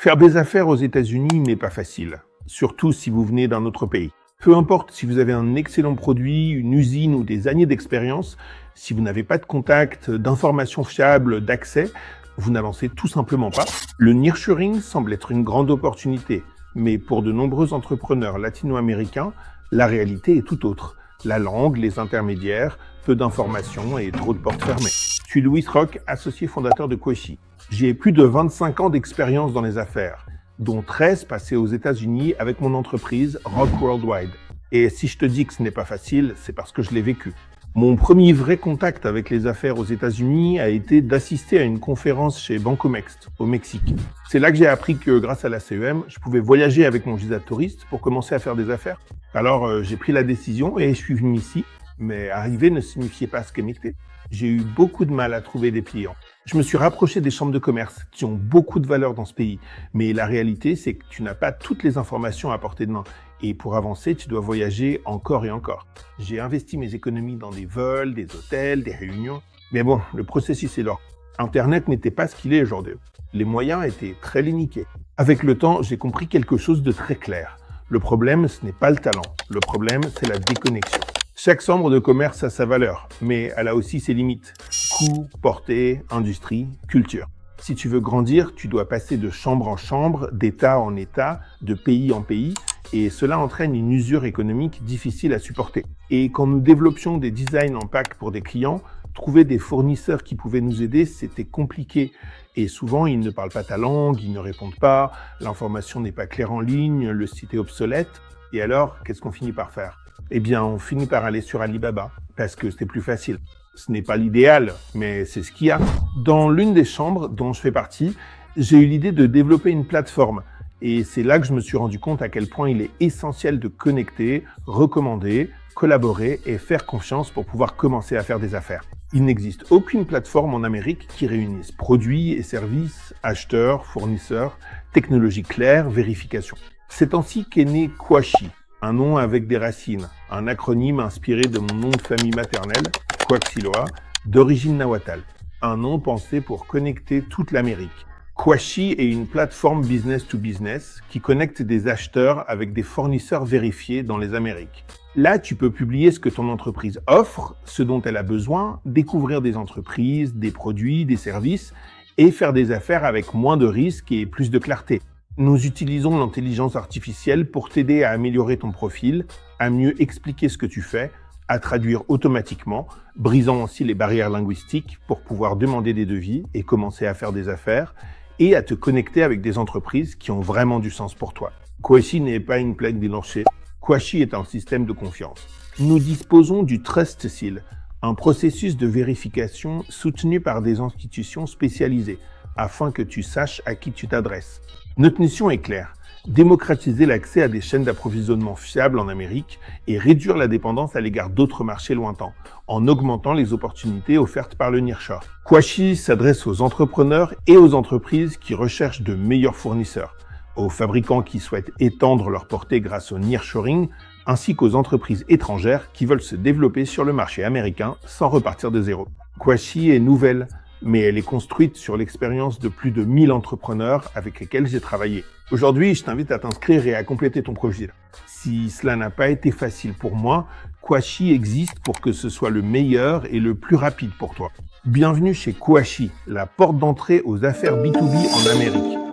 Faire des affaires aux États-Unis n'est pas facile, surtout si vous venez d'un autre pays. Peu importe si vous avez un excellent produit, une usine ou des années d'expérience, si vous n'avez pas de contact, d'informations fiables, d'accès, vous n'avancez tout simplement pas. Le nearshoring semble être une grande opportunité, mais pour de nombreux entrepreneurs latino-américains, la réalité est tout autre. La langue, les intermédiaires, peu d'informations et trop de portes fermées. Je suis Louis Roch, associé fondateur de Quashi. J'ai plus de 25 ans d'expérience dans les affaires, dont 13 passés aux États-Unis avec mon entreprise Roch Worldwide. Et si je te dis que ce n'est pas facile, c'est parce que je l'ai vécu. Mon premier vrai contact avec les affaires aux États-Unis a été d'assister à une conférence chez Bancomext, au Mexique. C'est là que j'ai appris que grâce à la CEM, je pouvais voyager avec mon visa de touriste pour commencer à faire des affaires. Alors j'ai pris la décision et je suis venu ici, mais arriver ne signifiait pas se connecter. J'ai eu beaucoup de mal à trouver des clients. Je me suis rapproché des chambres de commerce qui ont beaucoup de valeur dans ce pays. Mais la réalité, c'est que tu n'as pas toutes les informations à portée de main. Et pour avancer, tu dois voyager encore et encore. J'ai investi mes économies dans des vols, des hôtels, des réunions. Mais bon, le processus est lent. Internet n'était pas ce qu'il est aujourd'hui. Les moyens étaient très limités. Avec le temps, j'ai compris quelque chose de très clair. Le problème, ce n'est pas le talent. Le problème, c'est la déconnexion. Chaque chambre de commerce a sa valeur, mais elle a aussi ses limites. Coût, portée, industrie, culture. Si tu veux grandir, tu dois passer de chambre en chambre, d'état en état, de pays en pays, et cela entraîne une usure économique difficile à supporter. Et quand nous développions des designs en pack pour des clients, trouver des fournisseurs qui pouvaient nous aider, c'était compliqué. Et souvent, ils ne parlent pas ta langue, ils ne répondent pas, l'information n'est pas claire en ligne, le site est obsolète. Et alors, qu'est-ce qu'on finit par faire ? Eh bien, on finit par aller sur Alibaba, parce que c'est plus facile. Ce n'est pas l'idéal, mais c'est ce qu'il y a. Dans l'une des chambres dont je fais partie, j'ai eu l'idée de développer une plateforme. Et c'est là que je me suis rendu compte à quel point il est essentiel de connecter, recommander, collaborer et faire confiance pour pouvoir commencer à faire des affaires. Il n'existe aucune plateforme en Amérique qui réunisse produits et services, acheteurs, fournisseurs, technologie claire, vérification. C'est ainsi qu'est né Quashi, un nom avec des racines, un acronyme inspiré de mon nom de famille maternelle, Quaxiloa, d'origine nahuatl, un nom pensé pour connecter toute l'Amérique. Quashi est une plateforme business to business qui connecte des acheteurs avec des fournisseurs vérifiés dans les Amériques. Là, tu peux publier ce que ton entreprise offre, ce dont elle a besoin, découvrir des entreprises, des produits, des services et faire des affaires avec moins de risques et plus de clarté. Nous utilisons l'intelligence artificielle pour t'aider à améliorer ton profil, à mieux expliquer ce que tu fais, à traduire automatiquement, brisant ainsi les barrières linguistiques pour pouvoir demander des devis et commencer à faire des affaires, et à te connecter avec des entreprises qui ont vraiment du sens pour toi. Quashi n'est pas une plaque dénoncée. Quashi est un système de confiance. Nous disposons du Trust Seal, un processus de vérification soutenu par des institutions spécialisées, afin que tu saches à qui tu t'adresses. Notre mission est claire, démocratiser l'accès à des chaînes d'approvisionnement fiables en Amérique et réduire la dépendance à l'égard d'autres marchés lointains, en augmentant les opportunités offertes par le nearshore. Quashi s'adresse aux entrepreneurs et aux entreprises qui recherchent de meilleurs fournisseurs, aux fabricants qui souhaitent étendre leur portée grâce au nearshoring, ainsi qu'aux entreprises étrangères qui veulent se développer sur le marché américain sans repartir de zéro. Quashi est nouvelle, mais elle est construite sur l'expérience de plus de 1000 entrepreneurs avec lesquels j'ai travaillé. Aujourd'hui, je t'invite à t'inscrire et à compléter ton profil. Si cela n'a pas été facile pour moi, Quashi existe pour que ce soit le meilleur et le plus rapide pour toi. Bienvenue chez Quashi, la porte d'entrée aux affaires B2B en Amérique.